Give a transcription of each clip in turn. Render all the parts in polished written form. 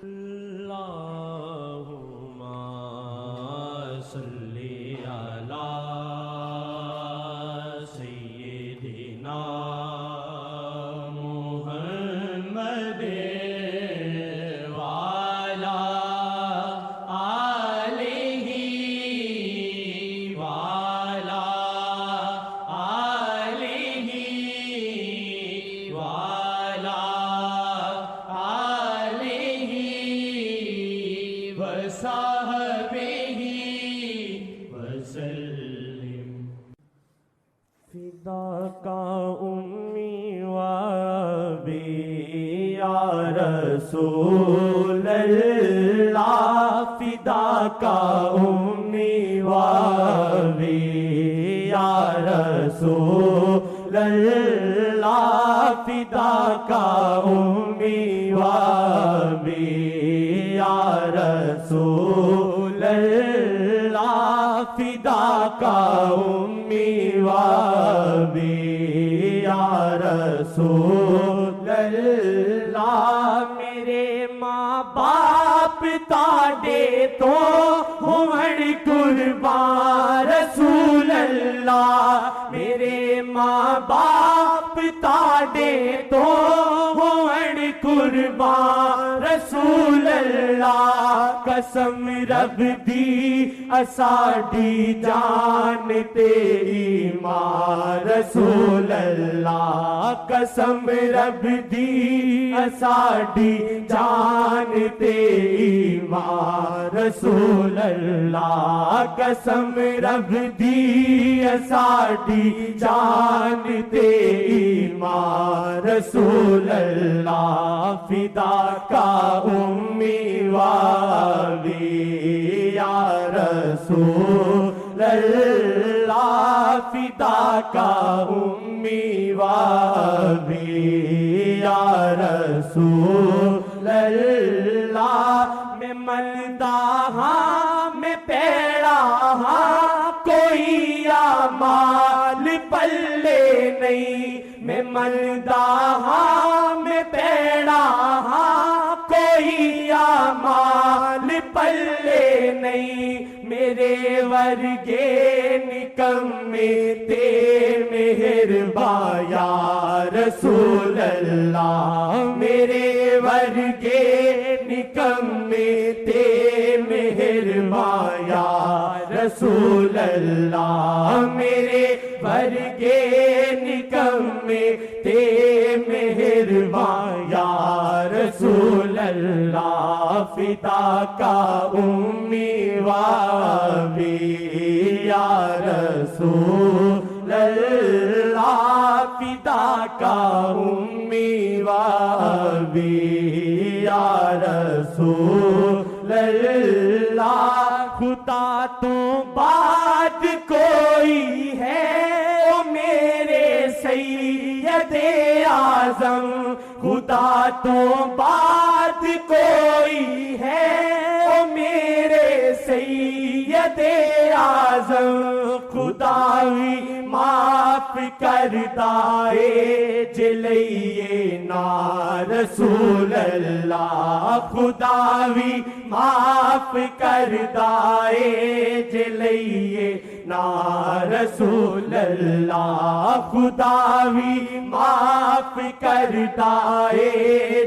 اللہم صلی علی سیدنا محمد وعلی آلہ وعلی آلہ وعلی آلہ وصحبہ وسلم۔ فداک امی و ابی یا رسول اللہ، فداک امی و ابی یا رسول اللہ، فداک امی و ابی یا رسول اللہ، فداک امی و ابی یا رسول اللہ۔ میرے ماں باپ تاڈے تو ہون قربان رسول اللہ، میرے ماں باپ تاڈے تو ہون قربان رسول اللہ۔ قسم رب دی اساڈی جان تے ایمان رسول اللہ، قسم رب دی اساڈی جان تے ایمان رسول اللہ، قسم رب دی اساڈی جان تے ایمان رسول اللہ۔ فداک امی و ابی یا رسول اللہ، فداک امی و ابی یا رسول اللہ۔ میں ملدا ہاں میں پیڑا ہاں کوئی مال پلے نہیں، میں ملدا ہاں میں پیڑا ہاں کوئی مال پلے نہیں، میرے ورگے نکمے تے مہربان یا رسول اللہ، میرے ورگے نکمے تے مہربان یا رسول اللہ، میرے ورگے نکمے تے مہربان یا رسول اللہ۔ فداک امی و ابی یا رسول اللہ، فداک امی و ابی یا رسول اللہ۔ خدا تو بعد کوئی ہے او میرے سید اعظم، خدا تو بعد کوئی ہے او میرے سید اعظم، خدا بھی معاف کردا اے جے لئیے نا رسول اللہ، خدا بھی معاف کردا اے جے لئیے نا رسول اللہ، خدا بھی معاف کردا اے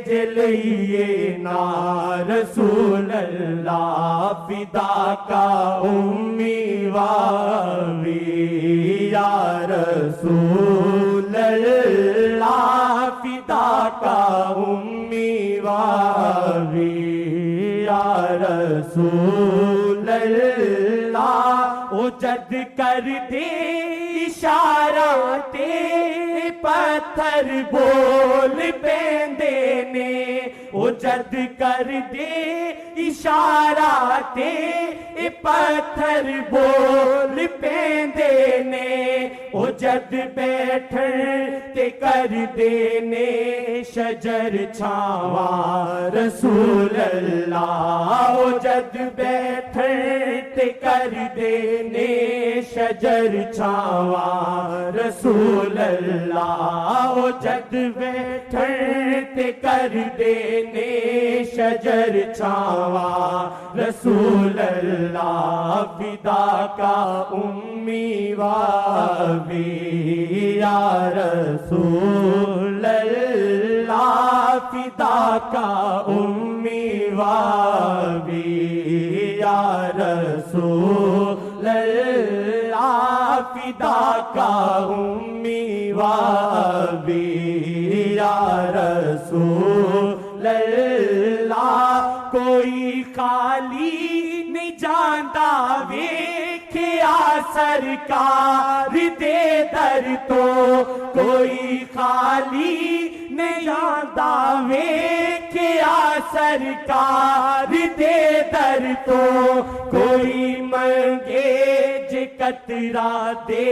جے لئیے نا رسول اللہ۔ فداک امی و ابی یا رسول اللہ، فداک امی و ابی یا رسول اللہ۔ او جد کر دے اشارہ تے پتھر بول پیندے نے، او جد کر دے اشارہ تے پتھر بول پیندے نے، او جد بیٹھن تے کر دینے شجر چھاواں رسول اللہ، او جد بیٹھن تے کر دینے شجر چھاواں رسول اللہ، او جد بیٹھن تے کر دینے شجر چھاواں رسول اللہ فدا کا امی و ابی یا رسول اللہ فدا کا امی و ابی یا رسول اللہ فدا کا امی و ابی یا رسول اللہ کوئی خالی نہیں جانتا ویکھیا سرکار دے در تو کوئی خالی نہیں جانتا ویکھیا سرکار دے در تو کوئی منگے جے قطرہ دے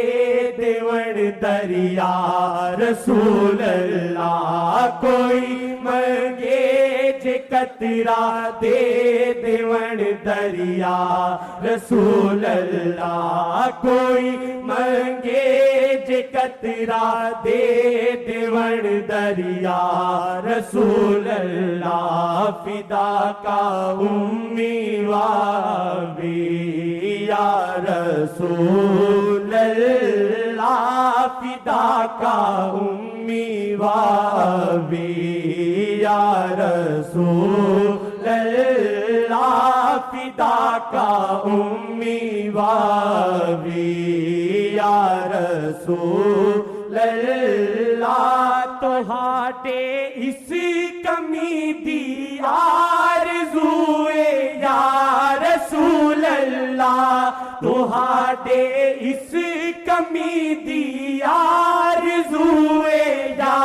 دیون دریا رسول اللہ کوئی منگے جے قطرہ دے دیون دریا رسول اللہ کوئی منگے جے قطرہ دے دیون دریا رسول اللہ فدا کا امی و ابی یا رسول اللہ فدا کا امی و ابی یا رسول اللہ فدا کا امی و ابی یا رسول اللہ تہاڈے اس کمی دی آرزوئے یا رسول اللہ تہاڈے اس کمی دی آرزوئے یا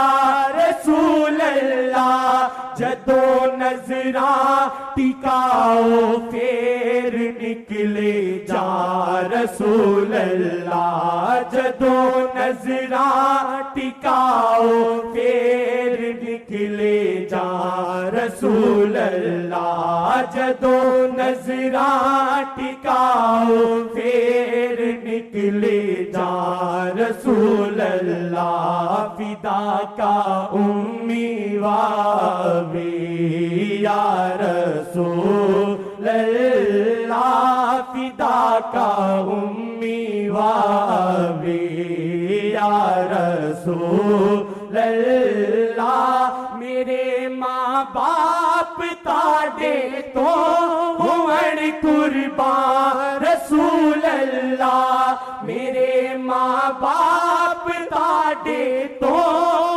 رسول اللہ جدو نظراں ٹکاؤ پھر نکلے جا رسول اللہ جدو نظراں ٹکاؤ پھر نکلے جا رسول اللہ جدو نظراں ٹکاؤ پھر نکلے جا رسول اللہ فدا کا امی و ابی یا رسول اللہ فدا کا امی و ابی یا رسول اللہ میرے ماں باپ تاڈے تو ہون قربان رسول اللہ میرے ماں باپ تاڈے تو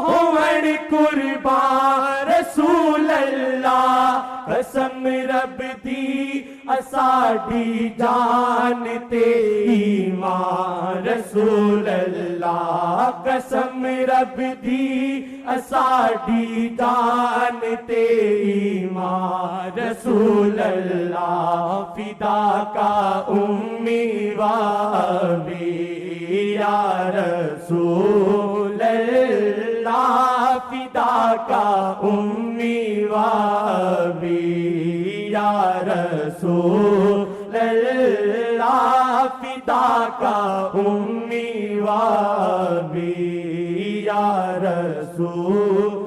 ہون قربان رسول اللہ قسم رب دی اساڈی جان تے ایمان رسول اللہ قسم رب دی اساڈی جان تے ایمان رسول اللہ فدا کا امی و ابی یا رسول اللہ فدا کا امی و ابی یا رسول اللہ فدا کا امی و ابی یا رسول